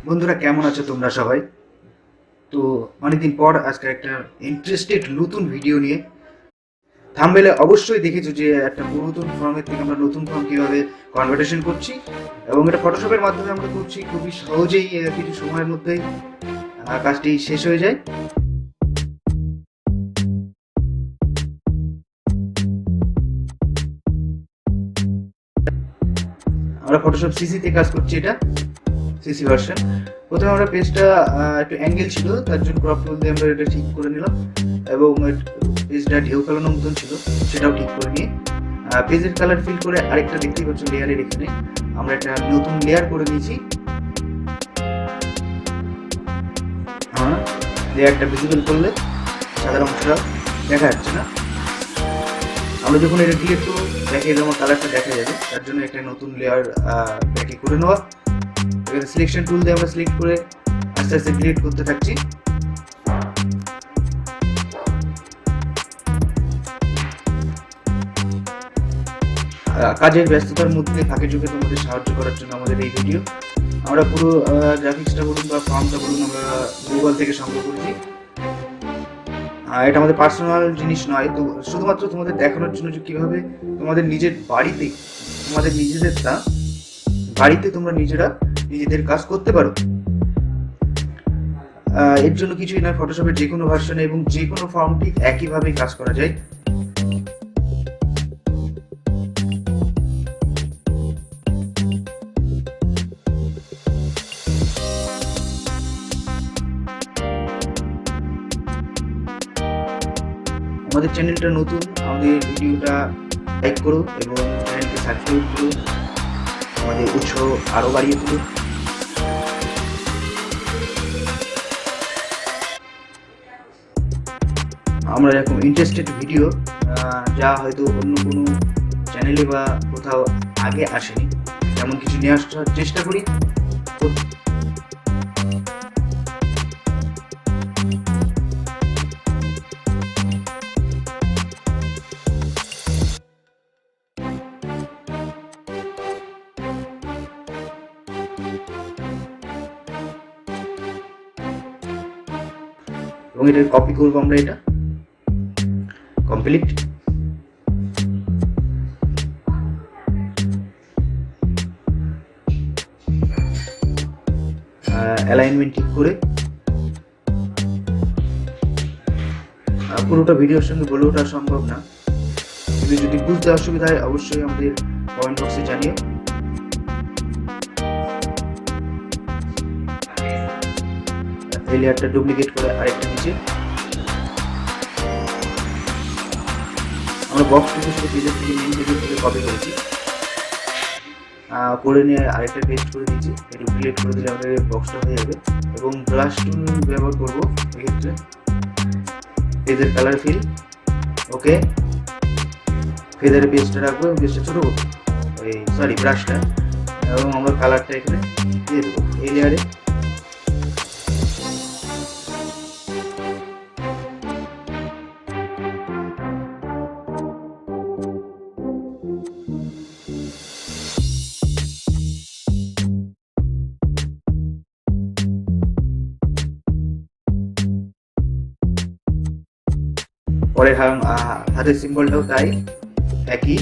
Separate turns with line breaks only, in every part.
বন্ধুরা, কেমন আছো তোমরা সবাই? তো অনেকদিন পর আজকে একটা ইন্টারেস্টেড নতুন ভিডিও নিয়ে। থাম্বনেলে অবশ্যই দেখেছো যে একটা পুরাতন ফর্মের থেকে আমরা নতুন ফর্ম কিভাবে কনভার্টেশন করছি, এবং এটা ফটোশপের মাধ্যমে আমরা করছি খুবই সহজেই। কিছু সময়ের মধ্যেই কাজটি শেষ হয়ে যায়। আমরা ফটোশপ সিসিতে কাজ করছি, এটা সিসি ভার্সন। প্রথমে আমরা পেজটা একটু অ্যাঙ্গেল ছিল, তার জন্য ক্রপ টুল দিয়ে আমরা এটা ঠিক করে নিলাম, এবং পেজটা ঢেউ খেলানোর মতন ছিল, সেটাও ঠিক করে নিয়ে পেজের কালার ফিল করে আরেকটা দেখতেই পাচ্ছ লেয়ারের এখানে আমরা একটা নতুন লেয়ার করে নিয়েছি। হ্যাঁ, লেয়ারটা ভিজিবল করলে সাধারণ অংশটা দেখা যাচ্ছে না। আমরা যখন এটা ডিলিট করবো ব্যাকে যেমন কালারটা দেখা যাবে, তার জন্য একটা নতুন লেয়ার ব্যাকে করে নেওয়া। এখানে সিলেকশন টুল দিয়ে আমরা সিলেক্ট করে আস্তে আস্তে ডিলিট করতে থাকছি। কাজের ব্যস্ততার মধ্যে ফাঁকে ঝুঁকে তোমাদের সাহায্য করার জন্য আমাদের এই ভিডিও। আমরা পুরো গ্রাফিক্সটা বলুন বা ফর্মটা বলুন আমরা গুগল থেকে সংগ্রহ করেছি। এটা আমাদের পার্সোনাল জিনিস নয়, তো শুধুমাত্র তোমাদের দেখানোর জন্য যে কীভাবে তোমাদের নিজের বাড়িতে, তোমাদের নিজেদেরটা বাড়িতে তোমরা নিজেদের কাজ করতে পারো। এর জন্য কিছুই না, ফটোশপের যে কোনো ভার্সনে এবং যে কোনো ফর্মটি একইভাবে কাজ করা যায়। আমাদের চ্যানেলটা নতুন, আমাদের ভিডিওটা লাইক করো এবং চ্যানেলকে সাবস্ক্রাইব করো, আমাদের উৎসাহ আরও বাড়িয়ে তুলো। আমরা এরকম ইন্টারেস্টেড ভিডিও যা হয়তো অন্য কোনো চ্যানেলে বা কোথাও আগে আসেনি, তেমন কিছু নিয়ে আসার চেষ্টা করি। এবং এটার কপি করবো আমরা, এটা কমপ্লিট। অ্যালাইনমেন্ট ঠিক করে পুরোটা ভিডিওর সঙ্গে বলে ওঠা সম্ভব না, কিন্তু যদি বুঝতে অসুবিধা হয় অবশ্যই আমাদের কমেন্ট বক্সে জানিও। এই লেয়ারটা ডুপ্লিকেট করে আরেকটা নিচে আমরা বক্স থেকে শুধু পেজের থেকে মেন পেজের থেকে কপি করেছি, করে নিয়ে আরেকটা পেস্ট করে দিয়েছি। একটু ডিলিট করে দিলে আমাদের বক্সটা হয়ে যাবে। এবং ব্রাশ টুল ব্যবহার করবো এক্ষেত্রে। পেজের কালার ফিল ওকে, ফেদারের পেজটা রাখবো এবং পেজটা ছোটো করবো, ব্রাশটা, এবং আমরা কালারটা এখানে দিয়ে দেবো এই লেয়ারে। পরের হাতের সিম্বলটাও তাই একই।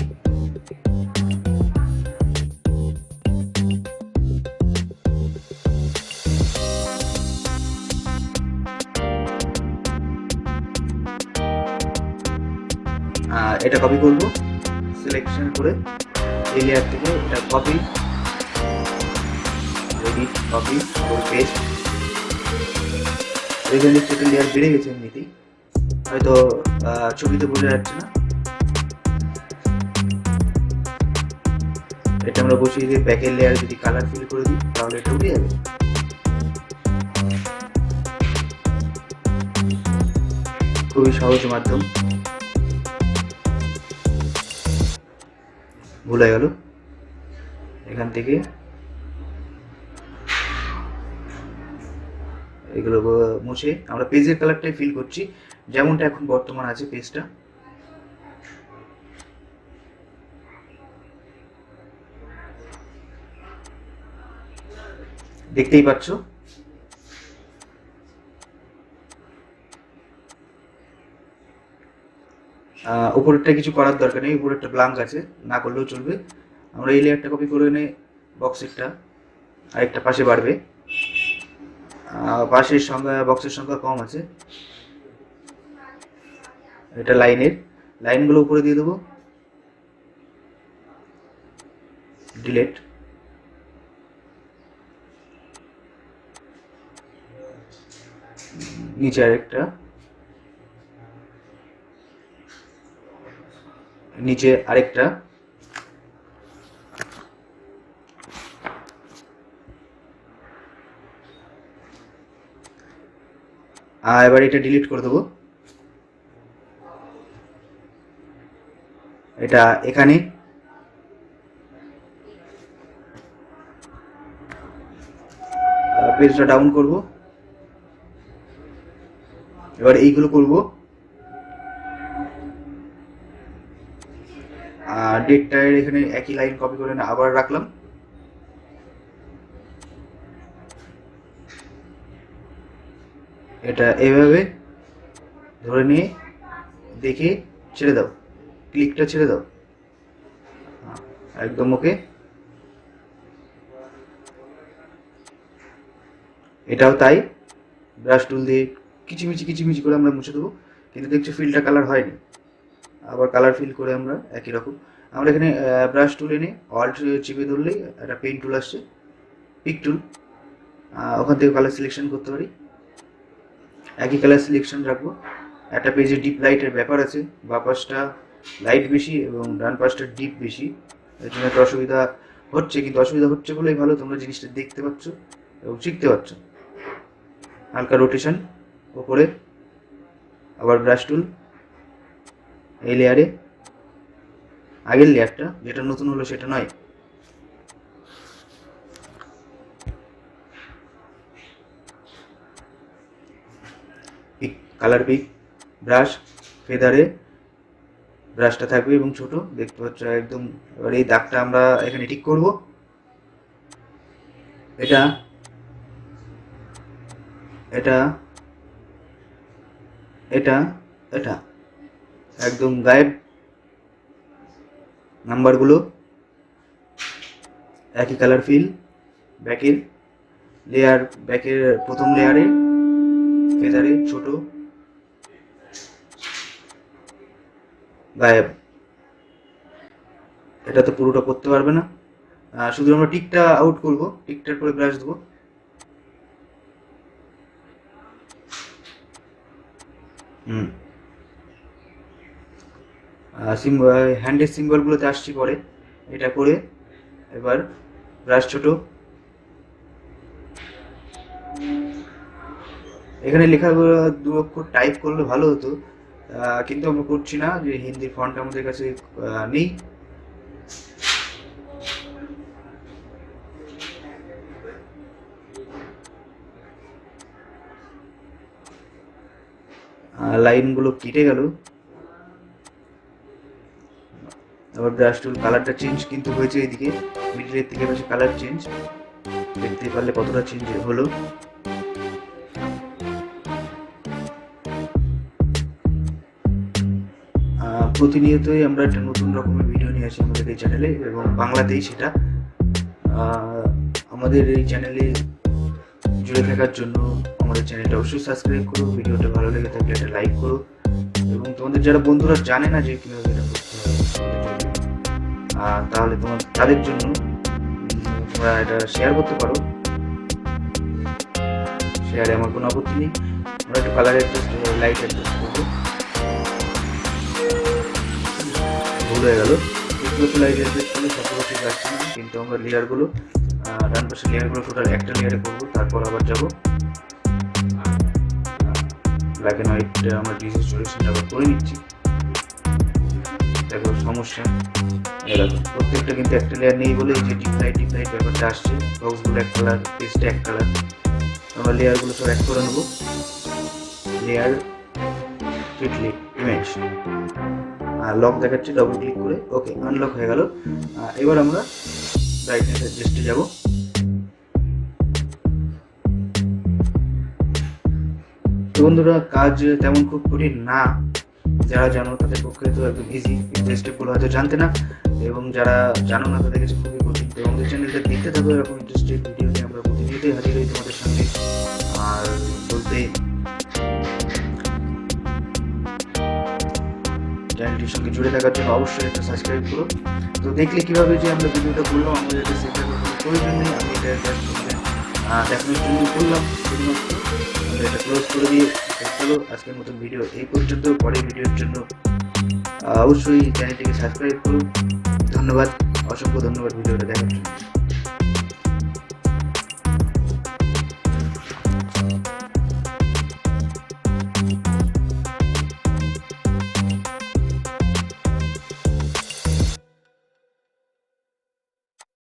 এটা কপি করব সিলেকশন করে এই লেয়ার থেকে, এটা কপি, এডিট, কপি, পেস্ট। এখানে একটা লেয়ার বেড়ে গেছে এমনিতেই, হয়তো ছবিতে বোঝা যাচ্ছে না। এটা আমরা বসিয়ে দিয়ে ব্যাকের লেয়ার যদি কালার ফিল করে দিই তাহলে এটা উঠে যাবে। খুবই সহজ মাধ্যম, ভুলে গেল। এখান থেকে এগুলো মুছে আমরা পেজের কালারটাই ফিল করছি, যেমনটা এখন বর্তমান আছে পেজটা। দেখতেই পাচ্ছ। উপরেরটা কিছু করার দরকার নেই, উপরেরটা ব্ল্যাঙ্ক আছে, না করলেও চলবে। আমরা এই লেয়ারটা কপি করে এনে বক্সেরটা আরেকটা পাশে বাড়বে, পাশের সংখ্যা বক্সের সংখ্যা কম আছে, এটা লাইনগুলো উপরে দিয়ে দেবো, ডিলেট। নিচে আরেকটা, নিচে আরেকটা, এবার এটা ডিলিট করে দেবো। এটা এখানে পেজটা ডাউন করব, এবার এইগুলো করব। ডেটটার এখানে একই লাইন কপি করে আবার রাখলাম, এটা এভাবে ধরে নিয়ে দেখে ছেড়ে দাও, ক্লিকটা ছেড়ে দাও, একদম ওকে। এটাও তাই, ব্রাশ টুল দিয়ে কিচিমিচি করে আমরা মুছে দেবো, কিন্তু দেখছি ফিলটা কালার হয়নি, আবার কালার ফিল করে আমরা একই রকম। আমরা এখানে ব্রাশ টুল এনে অল্ট চিপে ধরলেই একটা পেন টুল আসছে, পিক টুল, ওখান থেকে কালার সিলেকশন করতে পারি, একই কালার সিলেকশন রাখবো। একটা পেজে ডিপ লাইটের ব্যাপার আছে, বাঁ পাশটা লাইট বেশি এবং ডান পাশটা ডিপ বেশি, এর জন্য একটা অসুবিধা হচ্ছে, কিন্তু অসুবিধা হচ্ছে বলেই ভালো, তোমরা জিনিসটা দেখতে পাচ্ছ এবং শিখতে পারছো। হালকা রোটেশন ওপরে, আবার ব্রাশ টুল এই লেয়ারে, আগের লেয়ারটা যেটা নতুন হলো সেটা নয়, পিক, কালার পিক, ব্রাশ, ফেদারে ব্রাশটা থাকবে এবং ছোট, দেখতে পাচ্ছ একদম। এবার এই দাগটা আমরা এখানে ঠিক করব, এটা এটা এটা এটা একদম গায়েব, নাম্বারগুলো একই কালার ফিল, ব্যাকের লেয়ার, ব্যাকের প্রথম লেয়ারে ফেদারে ছোট, গায়েব। এটা তো পুরোটা করতে পারবে না, শুধু আমরা টিকটা আউট করব, টিকটার পরে ব্রাশ দেবো, হ্যান্ডের সিম্বলগুলোতে আসছি পরে, এটা করে এবার ব্রাশ ছোট, এখানে লেখাগুলো দু অক্ষর টাইপ করলে ভালো হতো, কিন্তু আমরা করছি না, যে হিন্দির ফন্ট আমাদের কাছে নেই। লাইনগুলো কেটে গেল, আবার ব্রাশ টুল, কালারটা চেঞ্জ কিন্তু হয়েছে, এদিকে মিডলের থেকে বেশি কালার চেঞ্জ, দেখতে পারলে কতটা চেঞ্জ হলো। প্রতিনিয়তই আমরা একটা নতুন রকমের ভিডিও নিয়ে আসি আমাদের এই চ্যানেলে, এবং বাংলাতেই সেটা। আমাদের এই চ্যানেলে জুড়ে থাকার জন্য আমাদের চ্যানেলটা অবশ্যই সাবস্ক্রাইব করো, ভিডিওটা ভালো লেগে থাকলে একটা লাইক করো, এবং তোমাদের যারা বন্ধুরা জানে না যে কীভাবে এটা করতে হবে তাহলে তাদের জন্য তোমরা এটা শেয়ার করতে পারো, শেয়ারে আমার কোনো আপত্তি নেই। আমরা একটু কালার অ্যাডজাস্ট, লাইট অ্যাডজাস্ট করবো, ভুল হয়ে গেল, একটু লাইট অ্যাডজাস্ট করলে সবগুলো ঠিক লাগছে না, কিন্তু আমরা লেয়ারগুলো, ডান পাশের লেয়ারগুলো টোটাল একটা লেয়ারে করবো, তারপর আবার যাবো ব্ল্যাক অ্যান্ড হোয়াইট, আমরা ডিজিট সলিউশনটা আবার করে নিচ্ছি। দেখো সমস্যা, দেখো প্রত্যেকটা কিন্তু একটা লেয়ার নেই বলে যে ডিপ লাইট ব্যাপারটা আসছে, বক্সগুলো এক কালার, পেজটা এক কালার, আমরা লেয়ারগুলো সব এক করে নেবো, লেয়ার ফিটলি ইমেজ, লক দেখাচ্ছে, ডবল ক্লিক করে ওকে, আনলক হয়ে গেল। এবার আমরা ব্রাইটনেস অ্যাডজাস্টে যাব, তো বন্ধুরা, কাজ তেমন খুব কঠিন না, যারা জানো তাদের পক্ষে তো একদম ইজি, কিন্তু স্টেপগুলো হয়তো জানতে না, এবং যারা জানো না তাদের কাছে খুবই কঠিন। তো আমাদের চ্যানেলটা দেখতে থাকো, এরকম ইন্টারেস্টেড ভিডিও নিয়ে আমরা প্রতিনিয়তই হাজির হই তোমাদের সামনে। আর বলতে চ্যানেলটির সঙ্গে জুড়ে থাকার জন্য অবশ্যই একটা সাবস্ক্রাইব করো। তো দেখলে কীভাবে যে আমরা ভিডিওটা করলাম, আমাদের এটা শেখার কোনো প্রয়োজন নেই, আমি এটা জাস্ট দেখানোর জন্য করলাম শুধুমাত্র। আমরা এটা ক্লোজ করে দিয়ে চলো, আজকের মতন ভিডিও এই পর্যন্ত। পরের ভিডিওর জন্য অবশ্যই চ্যানেলটিকে সাবস্ক্রাইব করুন। ধন্যবাদ, অসংখ্য ধন্যবাদ ভিডিওটা দেখার জন্য।